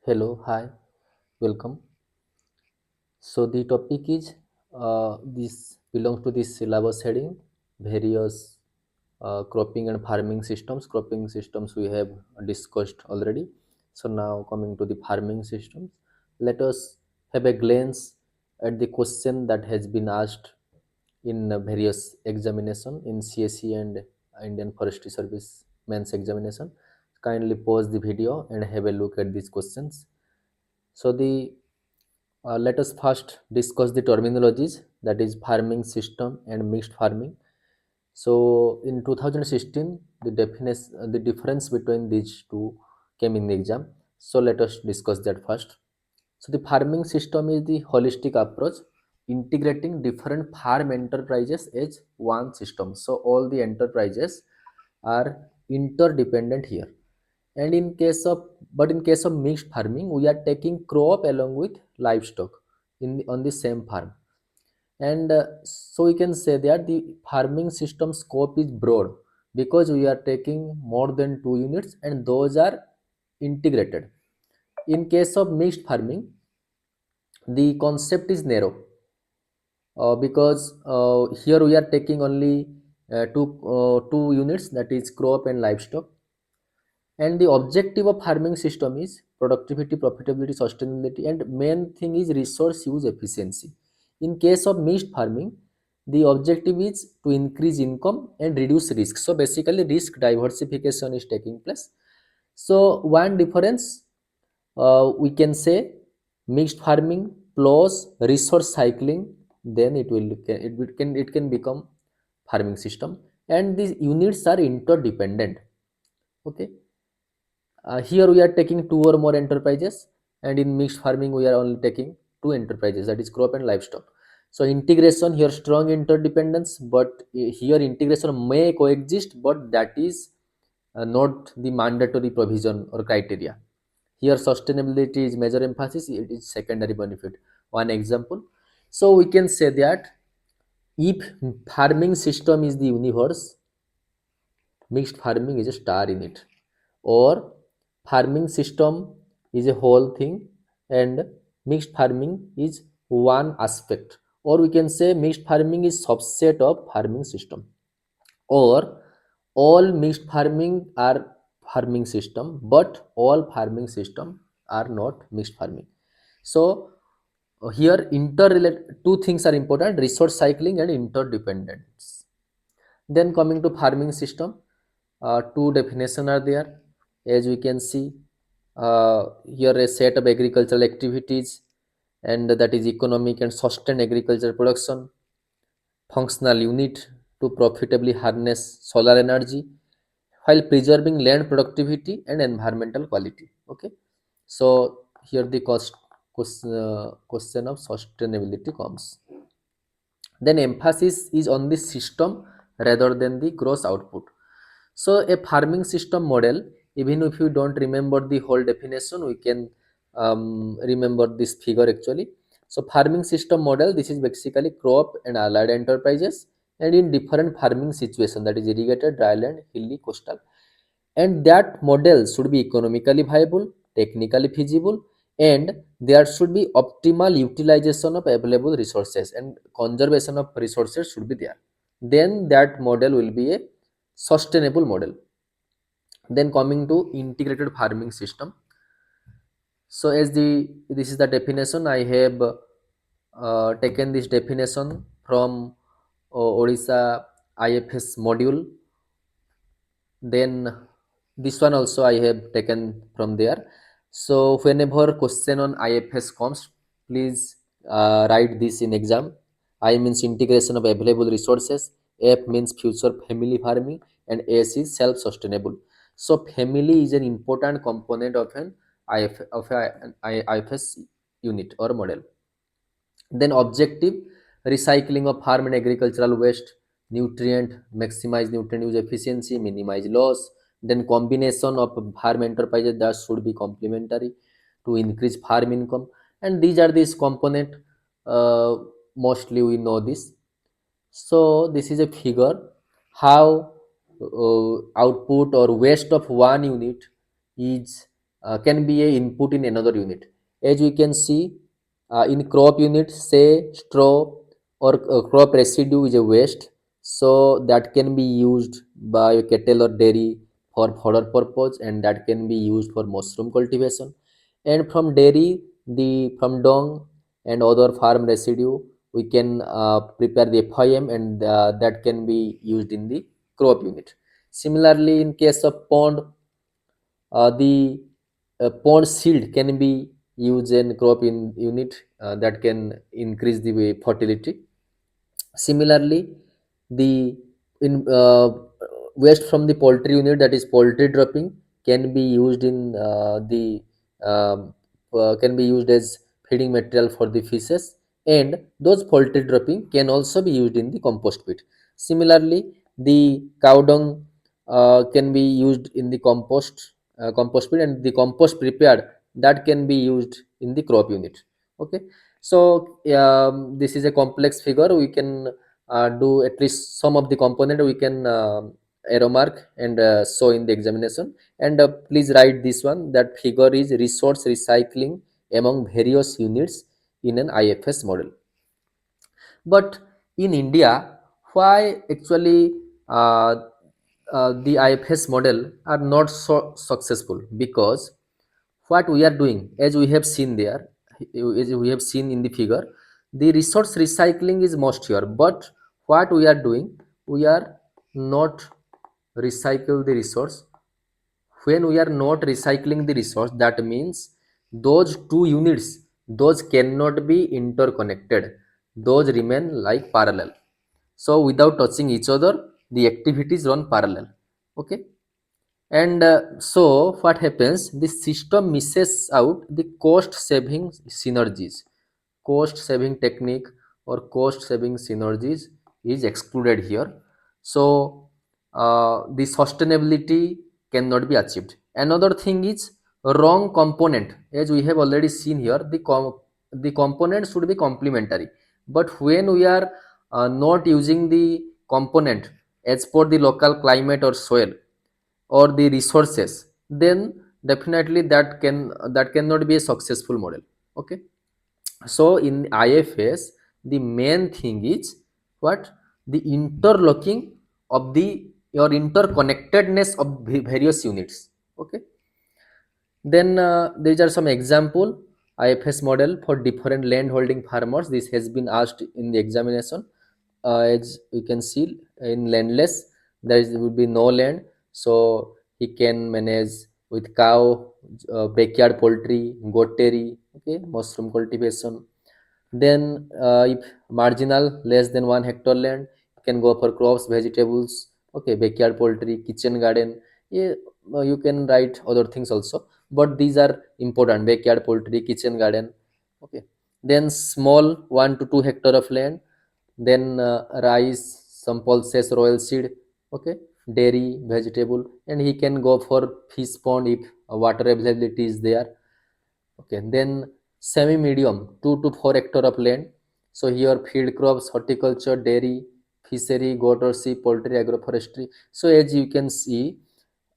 Hello, hi, welcome. So the topic is this belongs to this syllabus heading various cropping and farming systems. Cropping systems we have discussed already. So now coming to the farming systems, let us have a glance at the question that has been asked in various examination in CSE and Indian Forestry Service mains examination. Kindly pause the video and have a look at these questions. So the let us first discuss the terminologies, that is farming system and mixed farming. So in 2016, the difference between these two came in the exam. So let us discuss that first. So the farming system is the holistic approach integrating different farm enterprises as one system. So all the enterprises are interdependent here. And in case of mixed farming, we are taking crop along with livestock on the same farm. And so we can say that the farming system scope is broad because we are taking more than two units and those are integrated. In case of mixed farming, the concept is narrow because here we are taking only two units, that is crop and livestock. And the objective of farming system is productivity, profitability, sustainability, and main thing is resource use efficiency. In case of mixed farming, the objective is to increase income and reduce risk. So basically risk diversification is taking place. So one difference, we can say mixed farming plus resource cycling, then it can become farming system, and these units are interdependent. Okay. Here we are taking two or more enterprises, and in mixed farming we are only taking two enterprises, that is crop and livestock. So integration here, strong interdependence, but here integration may coexist, but that is not the mandatory provision or criteria. Here sustainability is major emphasis, it is secondary benefit. One example, so we can say that if farming system is the universe, mixed farming is a star in it, or farming system is a whole thing and mixed farming is one aspect, or we can say mixed farming is subset of farming system, or all mixed farming are farming system but all farming system are not mixed farming. So here interrelate two things are important, resource cycling and interdependence. Then coming to farming system, two definition are there. As we can see, here a set of agricultural activities, and that is economic and sustained agricultural production, functional unit to profitably harness solar energy while preserving land productivity and environmental quality. Okay, so here the question of sustainability comes. Then emphasis is on the system rather than the gross output. So a farming system model, even if you don't remember the whole definition, we can remember this figure actually. So farming system model, this is basically crop and allied enterprises and in different farming situation, that is irrigated, dryland, hilly, coastal. And that model should be economically viable, technically feasible, and there should be optimal utilization of available resources and conservation of resources should be there. Then that model will be a sustainable model. Then coming to integrated farming system. So as this is the definition, I have taken this definition from Odisha IFS module. Then this one also I have taken from there. So whenever question on IFS comes, please write this in exam. I means integration of available resources, F means future family farming, and S is self-sustainable. So family is an important component of an IFS unit or model. Then objective, recycling of farm and agricultural waste, nutrient, maximize nutrient use efficiency, minimize loss. Then combination of farm enterprises that should be complementary to increase farm income. And these are these component, uh, mostly we know this. So this is a figure how output or waste of one unit is can be a input in another unit. As we can see, in crop unit, say straw or crop residue is a waste, so that can be used by cattle or dairy for fodder purpose, and that can be used for mushroom cultivation. And from dairy, the from dung and other farm residue, we can prepare the FIM, and that can be used in the crop unit. Similarly, in case of pond, the pond seed can be used in crop in unit, that can increase the fertility. Similarly, the in waste from the poultry unit, that is poultry dropping, can be used in um, can be used as feeding material for the fishes, and those poultry dropping can also be used in the compost pit. Similarly, the cow dung can be used in the compost pit, and the compost prepared, that can be used in the crop unit. Okay, so this is a complex figure. We can do at least some of the component, we can arrow mark and show in the examination. And please write this one, that figure is resource recycling among various units in an IFS model. But in India, why actually the IFS model are not so successful? Because what we are doing, as we have seen there, as we have seen in the figure, the resource recycling is most here, but what we are doing, we are not recycle the resource. When we are not recycling the resource, that means those two units, those cannot be interconnected, those remain like parallel. So without touching each other, the activities run parallel. Okay, and so what happens, the system misses out the cost saving synergies. Cost saving technique or cost saving synergies is excluded here. So the sustainability cannot be achieved. Another thing is wrong component. As we have already seen here, the component should be complementary, but when we are not using the component as per the local climate or soil or the resources, then definitely that cannot be a successful model. Okay, so in IFS, the main thing is what, the interlocking of the your interconnectedness of various units. Okay, then these are some example IFS model for different land holding farmers. This has been asked in the examination. As you can see, in landless, would be no land, so he can manage with cow, backyard poultry, goattery, okay, mushroom cultivation. Then if marginal less than 1 hectare land, you can go for crops, vegetables, okay, backyard poultry, kitchen garden. Yeah, you can write other things also, but these are important: backyard poultry, kitchen garden. Okay, then small 1 to 2 hectare of land, then rice, some pulses, royal seed, okay, dairy, vegetable, and he can go for fish pond if water availability is there. Okay, then semi-medium, 2 to 4 hectare of land. So here field crops, horticulture, dairy, fishery, goat or sheep, poultry, agroforestry. So as you can see,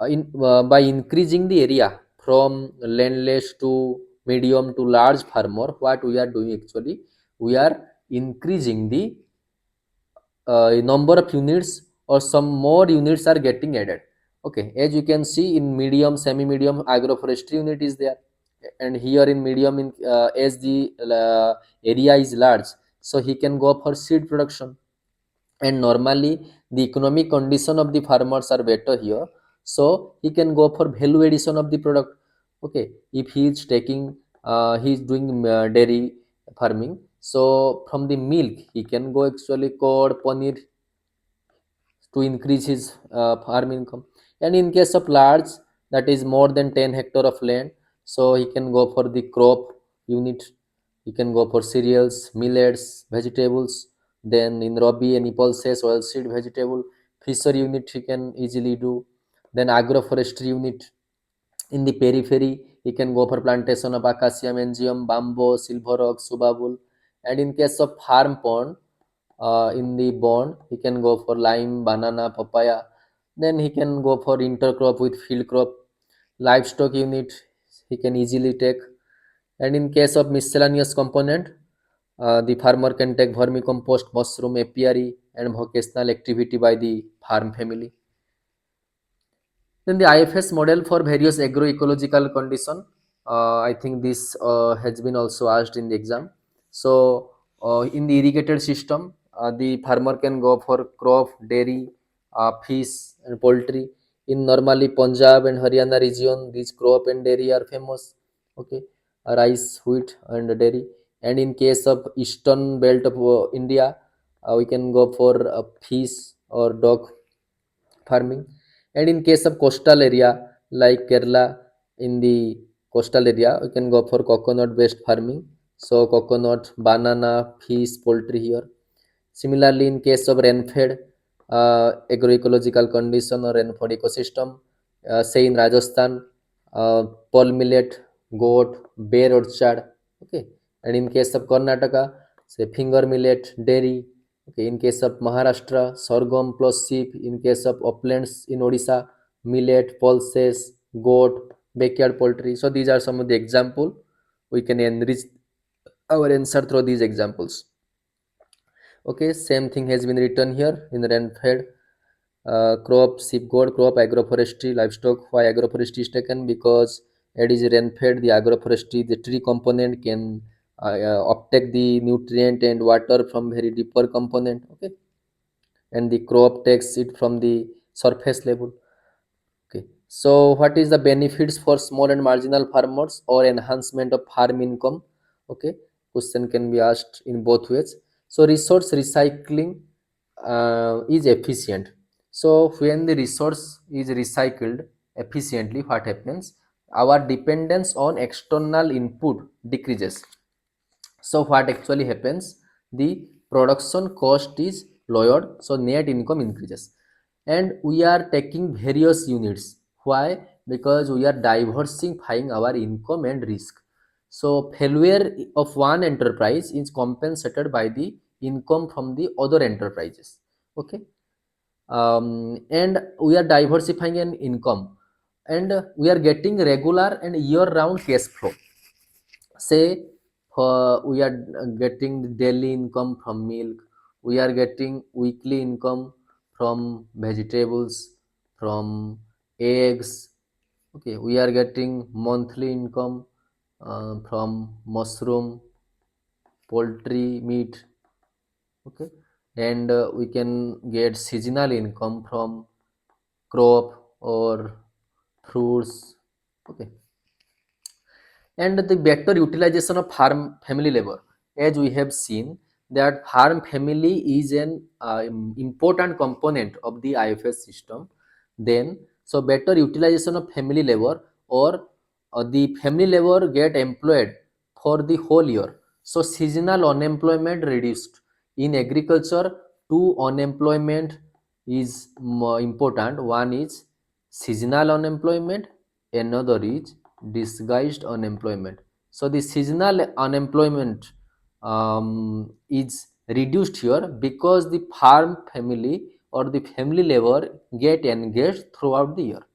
by increasing the area from landless to medium to large farmer, what we are doing actually, we are increasing the number of units, or some more units are getting added. Okay, as you can see, in medium, semi medium, agroforestry unit is there, and here in medium, in as the area is large, so he can go for seed production. And normally the economic condition of the farmers are better here, so he can go for value addition of the product. Okay, if he is taking he is doing dairy farming, so from the milk he can go actually curd, paneer, to increase his farm income. And in case of large, that is more than 10 hectare of land, so he can go for the crop unit. He can go for cereals, millets, vegetables. Then in Rabi, any pulses, oilseed, vegetable, fishery unit he can easily do. Then agroforestry unit. In the periphery, he can go for plantation of acacia, mangium, bamboo, silver oak, subabul. And in case of farm pond, in the bond, he can go for lime, banana, papaya. Then he can go for intercrop with field crop. Livestock unit, he can easily take. And in case of miscellaneous component, the farmer can take vermicompost, mushroom, apiary, and vocational activity by the farm family. Then the IFS model for various agroecological condition. I think this has been also asked in the exam. So in the irrigated system, the farmer can go for crop, dairy, fish, and poultry. In normally Punjab and Haryana region, these crop and dairy are famous. Okay, rice, wheat, and dairy. And in case of eastern belt of India, we can go for fish or dog farming. And in case of coastal area like Kerala, in the coastal area we can go for coconut based farming, so coconut, banana, fish, poultry here. Similarly, in case of rain-fed agroecological condition or rain-fed ecosystem, say in Rajasthan, pearl millet, goat, bear orchard, okay. And in case of Karnataka, say finger millet, dairy, okay. In case of Maharashtra, sorghum plus sheep. In case of uplands in Odisha, millet, pulses, goat, backyard poultry. So these are some of the example. We can enrich our answer through these examples. Okay, same thing has been written here in the rain-fed crop, sheep, goat, crop, agroforestry, livestock. Why agroforestry is taken? Because it is rain-fed. The agroforestry, the tree component can uptake the nutrient and water from very deeper component. Okay, and the crop takes it from the surface level. Okay, so what is the benefits for small and marginal farmers or enhancement of farm income? Okay, question can be asked in both ways. So resource recycling is efficient. So when the resource is recycled efficiently, what happens? Our dependence on external input decreases. So what actually happens? The production cost is lowered, so net income increases. And we are taking various units. Why? Because we are diversifying our income and risk. So failure of one enterprise is compensated by the income from the other enterprises. Okay. And we are diversifying an income, and we are getting regular and year-round cash flow. Say we are getting the daily income from milk, we are getting weekly income from vegetables, from eggs, okay, we are getting monthly income from mushroom, poultry, meat, okay. And we can get seasonal income from crop or fruits, okay. And the better utilization of farm family labor, as we have seen that farm family is an important component of the IFS system. Then so better utilization of family labor, or the family labor get employed for the whole year, so seasonal unemployment reduced. In agriculture, two unemployment is more important. One is seasonal unemployment, another is disguised unemployment. So the seasonal unemployment is reduced here because the farm family or the family labor get engaged throughout the year,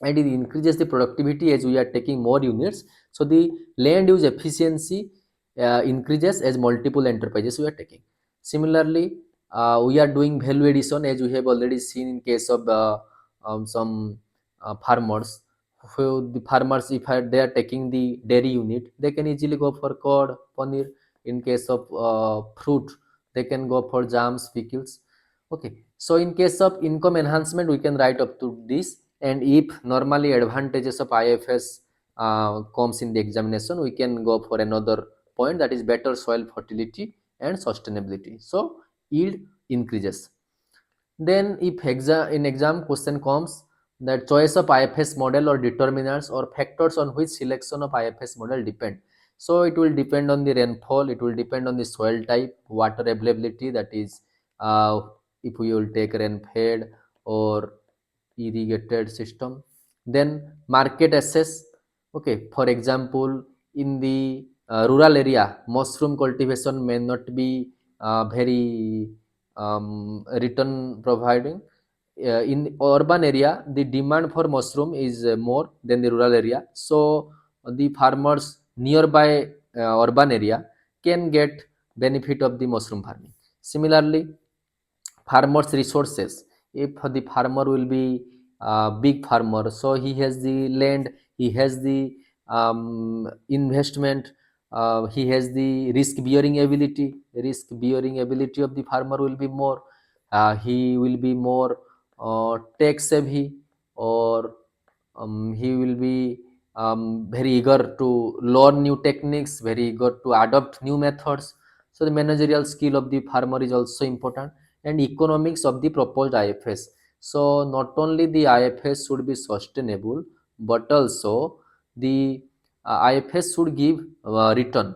and it increases the productivity as we are taking more units. So the land use efficiency increases as multiple enterprises we are taking. Similarly, we are doing value addition, as we have already seen in case of some farmers. So the farmers, if they are taking the dairy unit, they can easily go for curd, paneer. In case of fruit, they can go for jams, pickles. Okay, so in case of income enhancement, we can write up to this. And if normally advantages of IFS comes in the examination, we can go for another point, that is better soil fertility and sustainability. So yield increases. Then if in exam question comes that choice of IFS model or determinants or factors on which selection of IFS model depend. So it will depend on the rainfall, it will depend on the soil type, water availability, that is if we will take rain fed or irrigated system. Then market access, okay. For example, in the rural area, mushroom cultivation may not be very return providing. in urban area the demand for mushroom is more than the rural area, so the farmers nearby urban area can get benefit of the mushroom farming. Similarly, farmers resources, if the farmer will be a big farmer, so he has the land, he has the investment, he has the risk bearing ability of the farmer will be more, he will be more tech savvy, or he will be very eager to learn new techniques, very eager to adopt new methods. So the managerial skill of the farmer is also important, and economics of the proposed IFS. So not only the IFS should be sustainable, but also the IFS should give return.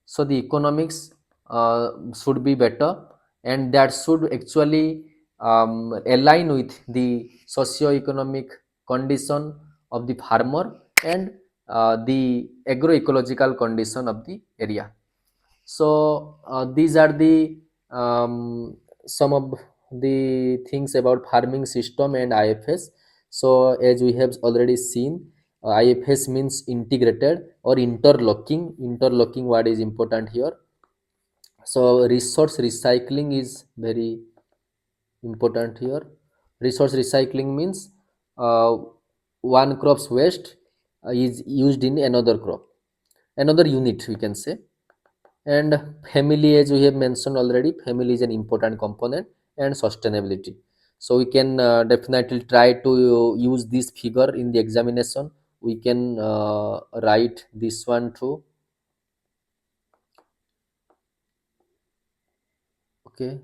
So the economics should be better, and that should actually align with the socio-economic condition of the farmer and the agroecological condition of the area. So these are the some of the things about farming system and IFS. So as we have already seen, IFS means integrated or interlocking. Interlocking what is important here. So resource recycling is very important here. Resource recycling means uh, one crop's waste is used in another crop, another unit we can say. And family, as we have mentioned already, family is an important component, and sustainability. So we can definitely try to use this figure in the examination. We can write this one too. Okay.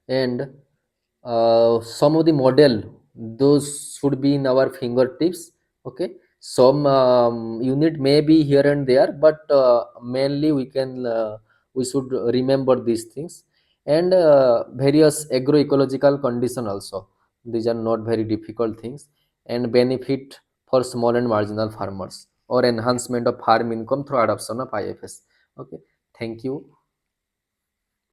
And some of the model, those should be in our fingertips. Okay, some unit may be here and there, but mainly we should remember these things. And various agroecological condition also, these are not very difficult things. And benefit for small and marginal farmers, or enhancement of farm income through adoption of IFS. Okay, thank you.